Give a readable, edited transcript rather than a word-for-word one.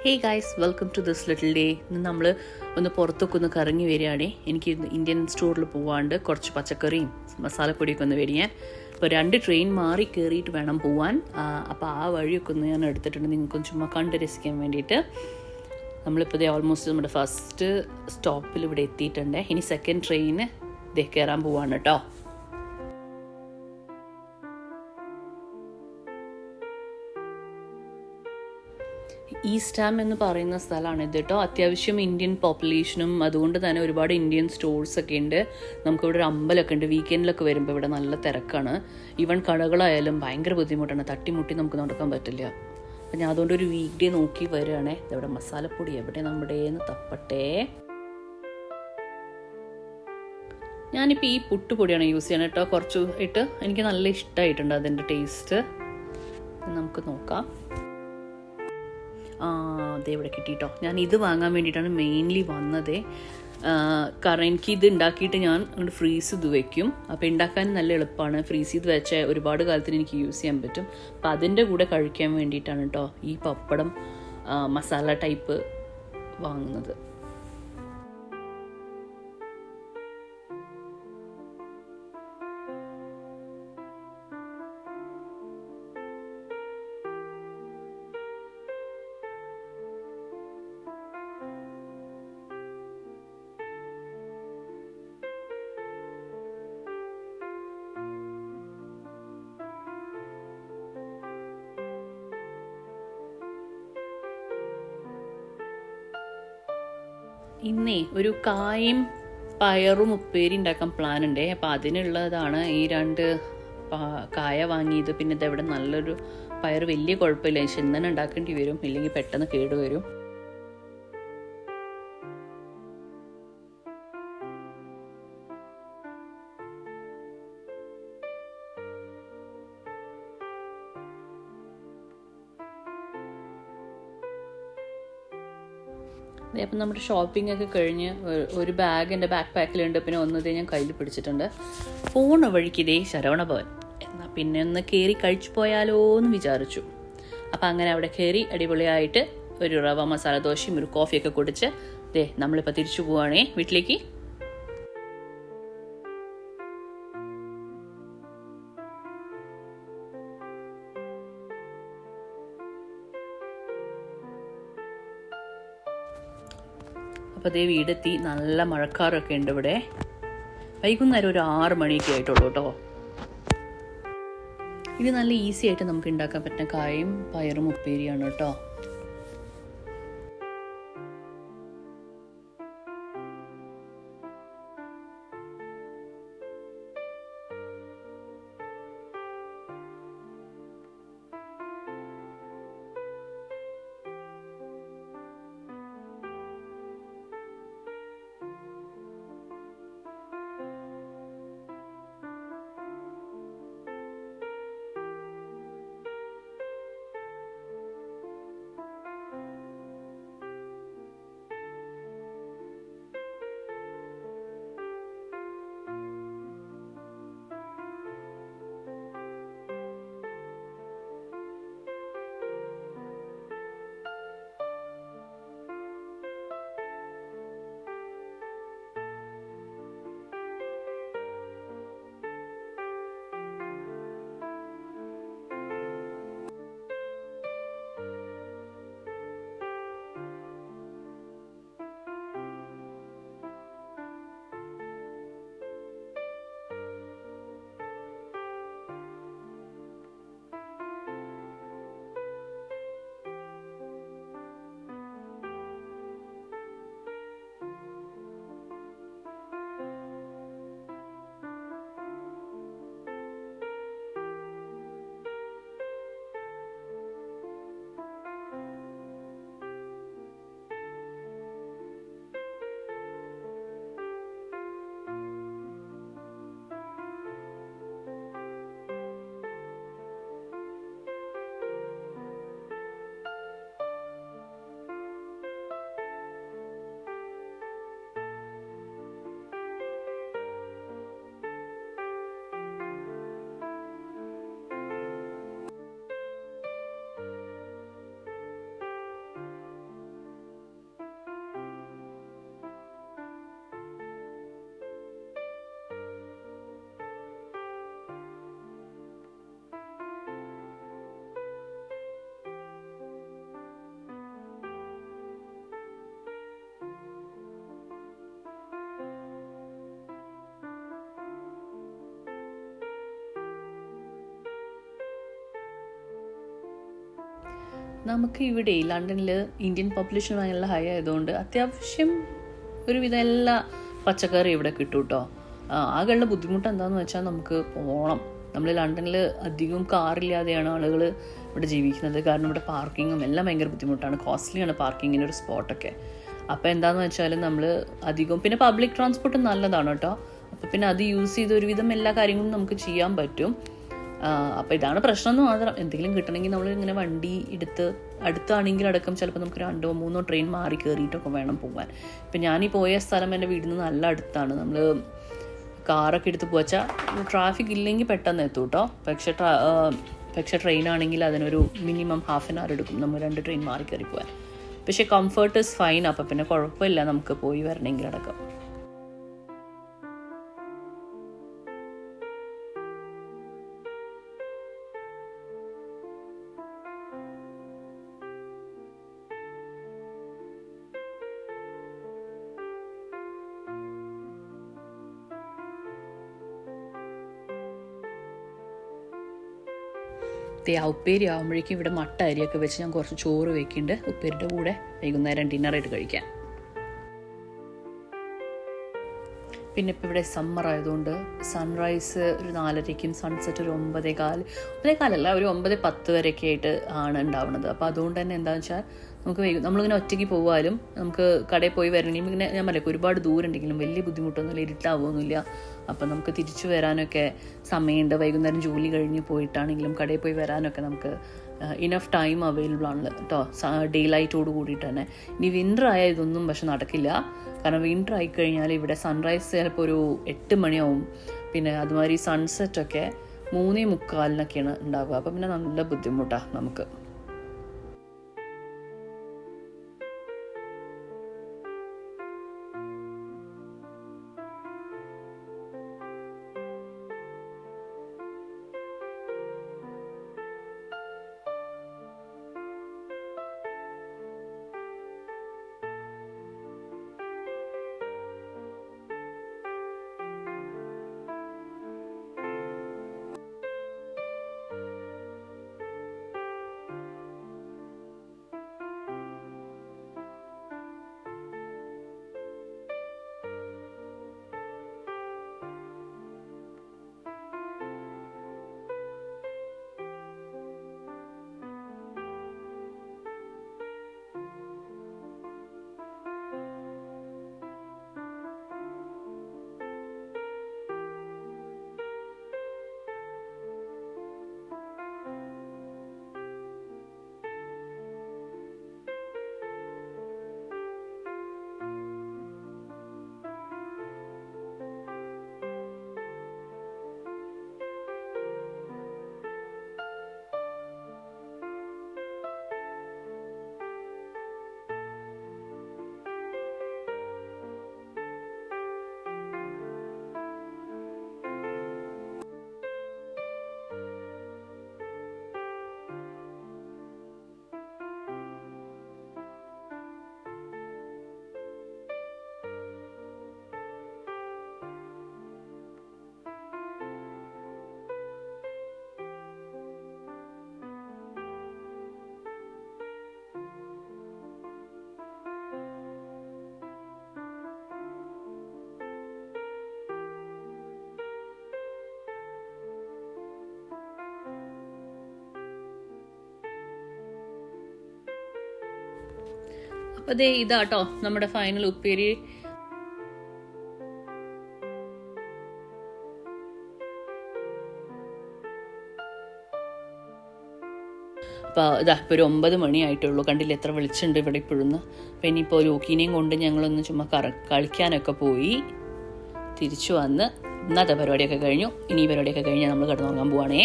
Hey guys, welcome to this little day. ഇന്ന് നമ്മൾ ഒന്ന് പുറത്തൊക്കെ ഒന്ന് കറങ്ങി വരികയാണേ. എനിക്ക് ഇന്ത്യൻ സ്റ്റോറിൽ പോവാണ്ട് കുറച്ച് പച്ചക്കറിയും മസാലപ്പൊടിയൊക്കെ ഒന്ന് മേടിക്കാൻ. ഇപ്പോൾ 2 ട്രെയിൻ മാറി കയറിയിട്ട് വേണം പോവാൻ. അപ്പോൾ ആ വഴിയൊക്കെ ഒന്ന് ഞാൻ എടുത്തിട്ടുണ്ട് നിങ്ങൾക്കൊന്ന് ചുമ്മാ കണ്ട് രസിക്കാൻ വേണ്ടിയിട്ട്. നമ്മളിപ്പോൾ ഓൾമോസ്റ്റ് നമ്മുടെ ഫസ്റ്റ് സ്റ്റോപ്പിൽ ഇവിടെ എത്തിയിട്ടുണ്ട്. ഇനി സെക്കൻഡ് ട്രെയിന് കയറാൻ പോവാണ് കേട്ടോ. ഈസ്റ്റ് ഹാം എന്ന് പറയുന്ന സ്ഥലമാണ് ഇത് കേട്ടോ. അത്യാവശ്യം ഇന്ത്യൻ പോപ്പുലേഷനും അതുകൊണ്ട് തന്നെ ഒരുപാട് ഇന്ത്യൻ സ്റ്റോഴ്സൊക്കെ ഉണ്ട്. നമുക്കിവിടെ ഒരു അമ്പലമൊക്കെ ഉണ്ട്. വീക്കെൻഡിലൊക്കെ വരുമ്പോൾ ഇവിടെ നല്ല തിരക്കാണ്. ഈവൻ കടകളായാലും ഭയങ്കര ബുദ്ധിമുട്ടാണ്. തട്ടിമുട്ടി നമുക്ക് നടക്കാൻ പറ്റില്ല. അപ്പം ഞാൻ അതുകൊണ്ട് ഒരു വീക്ക് ഡേ നോക്കി വരികയാണേ. ഇതവിടെ മസാലപ്പൊടി എവിടെ നമ്മുടേന്ന് തപ്പട്ടെ. ഞാനിപ്പോൾ ഈ പുട്ടുപൊടിയാണ് യൂസ് ചെയ്യണത് കേട്ടോ. കുറച്ച് ഇട്ട് എനിക്ക് നല്ല ഇഷ്ടമായിട്ടുണ്ട് അതിൻ്റെ ടേസ്റ്റ്. നമുക്ക് നോക്കാം. അതേ ഇവിടെ കിട്ടിയിട്ടോ. ഞാൻ ഇത് വാങ്ങാൻ വേണ്ടിയിട്ടാണ് മെയിൻലി വന്നത്. കാരണം എനിക്കിത് ഉണ്ടാക്കിയിട്ട് ഞാൻ അങ്ങോട്ട് ഫ്രീസ് ചെയ്ത് വെക്കും. അപ്പോൾ ഉണ്ടാക്കാൻ നല്ല എളുപ്പമാണ്. ഫ്രീസ് ചെയ്ത് വെച്ച ഒരുപാട് കാലത്തിന് എനിക്ക് യൂസ് ചെയ്യാൻ പറ്റും. അപ്പോൾ അതിൻ്റെ കൂടെ കഴിക്കാൻ വേണ്ടിയിട്ടാണ് കേട്ടോ ഈ പപ്പടം മസാല ടൈപ്പ് വാങ്ങുന്നത്. ഇന്നേ ഒരു കായും പയറും ഉപ്പേരി ഉണ്ടാക്കാൻ പ്ലാൻ ഉണ്ട്. അപ്പം അതിനുള്ളതാണ് ഈ 2 കായ വാങ്ങിയത്. പിന്നെ ഇതെവിടെ നല്ലൊരു പയർ വലിയ കുഴപ്പമില്ല. പക്ഷെ ഇന്ന് തന്നെ ഉണ്ടാക്കേണ്ടി വരും, ഇല്ലെങ്കിൽ പെട്ടെന്ന് കേടുവരും. അപ്പം നമ്മുടെ ഷോപ്പിംഗ് ഒക്കെ കഴിഞ്ഞ് ഒരു ബാഗ് എൻ്റെ ബാക്ക് പാക്കിലുണ്ട്. പിന്നെ ഒന്നതേ ഞാൻ കയ്യിൽ പിടിച്ചിട്ടുണ്ട്. പോണ വഴിക്കിതേ ശരവണഭവൻ. എന്നാൽ പിന്നെ ഒന്ന് കയറി കഴിച്ചു പോയാലോ എന്ന് വിചാരിച്ചു. അപ്പം അങ്ങനെ അവിടെ കയറി അടിപൊളിയായിട്ട് ഒരു റവ മസാല ദോശയും ഒരു കോഫിയൊക്കെ കുടിച്ച് നമ്മളിപ്പോൾ തിരിച്ചു പോവുകയാണേ വീട്ടിലേക്ക്. അപ്പോൾ വീടെത്തി. നല്ല മഴക്കാറൊക്കെ ഉണ്ട് ഇവിടെ. വൈകുന്നേരം ഒരു 6 മണിയൊക്കെ ആയിട്ടുള്ളൂ കേട്ടോ. ഇത് നല്ല ഈസി ആയിട്ട് നമുക്ക് ഉണ്ടാക്കാൻ പറ്റുന്ന കായും പയറും ഉപ്പേരിയാണ് കേട്ടോ. നമുക്ക് ഇവിടെ ലണ്ടനിൽ ഇന്ത്യൻ പോപ്പുലേഷൻ ഭയങ്കര ഹൈ ആയതുകൊണ്ട് അത്യാവശ്യം ഒരുവിധം എല്ലാ പച്ചക്കറി ഇവിടെ കിട്ടും കേട്ടോ. ആകെയുള്ള ബുദ്ധിമുട്ട് എന്താണെന്ന് വെച്ചാൽ നമുക്ക് പോകണം. നമ്മൾ ലണ്ടനിൽ അധികം കാറില്ലാതെയാണ് ആളുകൾ ഇവിടെ ജീവിക്കുന്നത്. കാരണം ഇവിടെ പാർക്കിങ്ങും എല്ലാം ഭയങ്കര ബുദ്ധിമുട്ടാണ്, കോസ്റ്റ്ലിയാണ് പാർക്കിങ്ങിൻ്റെ ഒരു സ്പോട്ടൊക്കെ. അപ്പോൾ എന്താണെന്ന് വെച്ചാൽ നമ്മൾ അധികം പിന്നെ പബ്ലിക് ട്രാൻസ്പോർട്ട് നല്ലതാണ് കേട്ടോ. അപ്പോൾ പിന്നെ അത് യൂസ് ചെയ്ത് ഒരുവിധം എല്ലാ കാര്യങ്ങളും നമുക്ക് ചെയ്യാൻ പറ്റും. അപ്പോൾ ഇതാണ് പ്രശ്നം എന്ന് മാത്രം. എന്തെങ്കിലും കിട്ടണമെങ്കിൽ നമ്മൾ ഇങ്ങനെ വണ്ടി എടുത്ത് അടുത്താണെങ്കിൽ അടക്കം ചിലപ്പോൾ നമുക്ക് 2-3 ട്രെയിൻ മാറി കയറിയിട്ടൊക്കെ വേണം പോകാൻ. ഇപ്പം ഞാനീ പോയ സ്ഥലം എൻ്റെ വീടിൽ നിന്ന് നല്ല അടുത്താണ്. നമ്മൾ കാറൊക്കെ എടുത്ത് പോച്ചാൽ ട്രാഫിക് ഇല്ലെങ്കിൽ പെട്ടെന്ന് എത്തും കേട്ടോ. പക്ഷേ ട്രെയിനാണെങ്കിൽ അതിനൊരു മിനിമം ഹാഫ് ആൻ അവർ എടുക്കും നമ്മൾ 2 ട്രെയിൻ മാറി കയറി പോകാൻ. പക്ഷേ കംഫർട്ട് ഇസ് ഫൈൻ. അപ്പം പിന്നെ കുഴപ്പമില്ല നമുക്ക് പോയി വരണമെങ്കിൽ അടക്കം. ഉപ്പേരി ആകുമ്പോഴേക്കും ഇവിടെ മട്ട അരിയൊക്കെ വെച്ച് ഞാൻ കുറച്ച് ചോറ് വെക്കുന്നുണ്ട് ഉപ്പേരിയുടെ കൂടെ വൈകുന്നേരം ഡിന്നറായിട്ട് കഴിക്കാൻ. പിന്നെ ഇപ്പോൾ ഇവിടെ സമ്മർ ആയതുകൊണ്ട് സൺറൈസ് ഒരു 4:30ക്കും സൺസെറ്റ് ഒരു 9:15 ഒരു 9:10 വരെയൊക്കെ ആയിട്ട് ആണ് ഉണ്ടാവുന്നത്. അപ്പോൾ അതുകൊണ്ട് തന്നെ എന്താണെന്ന് വെച്ചാൽ നമുക്ക് നമ്മളിങ്ങനെ ഒറ്റയ്ക്ക് പോകാനും നമുക്ക് കടയിൽ പോയി വരണമെങ്കിൽ ഇങ്ങനെ ഞാൻ പറയാം ഒരുപാട് ദൂരം ഉണ്ടെങ്കിലും വലിയ ബുദ്ധിമുട്ടൊന്നുമില്ല, ഇരുട്ടാവുകയൊന്നുമില്ല. അപ്പം നമുക്ക് തിരിച്ചു വരാനൊക്കെ സമയമുണ്ട്. വൈകുന്നേരം ജോലി കഴിഞ്ഞ് പോയിട്ടാണെങ്കിലും കടയിൽ പോയി വരാനൊക്കെ നമുക്ക് ഇനഫ് ടൈം അവൈലബിൾ ആണ് കേട്ടോ, ഡേ ലൈറ്റോട് കൂടിയിട്ട് തന്നെ. ഇനി വിൻ്റർ ആയാൽ ഇതൊന്നും പക്ഷെ നടക്കില്ല. കാരണം വിൻ്റർ ആയിക്കഴിഞ്ഞാൽ ഇവിടെ സൺറൈസ് ചിലപ്പോൾ ഒരു 8 മണിയാവും. പിന്നെ അതുമാതിരി സൺസെറ്റൊക്കെ 3:45 ഉണ്ടാവുക. അപ്പം പിന്നെ നല്ല ബുദ്ധിമുട്ടാണ് നമുക്ക്. അപ്പോൾ ദേ ഇതാട്ടോ നമ്മുടെ ഫൈനൽ ഉപ്പേരി. അപ്പോൾ ഇതാ ഇപ്പോൾ ഒരു 9 മണിയായിട്ടുള്ളൂ. കണ്ടില്ല എത്ര വിളിച്ചിട്ടുണ്ട് ഇവിടെ ഇപ്പോഴൊന്ന്. അപ്പോൾ ഇനിയിപ്പോൾ ലോക്കീനെയും കൊണ്ട് ഞങ്ങളൊന്ന് ചുമ്മാ കളിക്കാനൊക്കെ പോയി തിരിച്ചു വന്ന് ഇന്നത്തെ പരിപാടിയൊക്കെ കഴിഞ്ഞു. ഇനി ഈ പരിപാടിയൊക്കെ കഴിഞ്ഞാൽ നമ്മൾ കിടന്നുറങ്ങാൻ പോവുകയാണേ.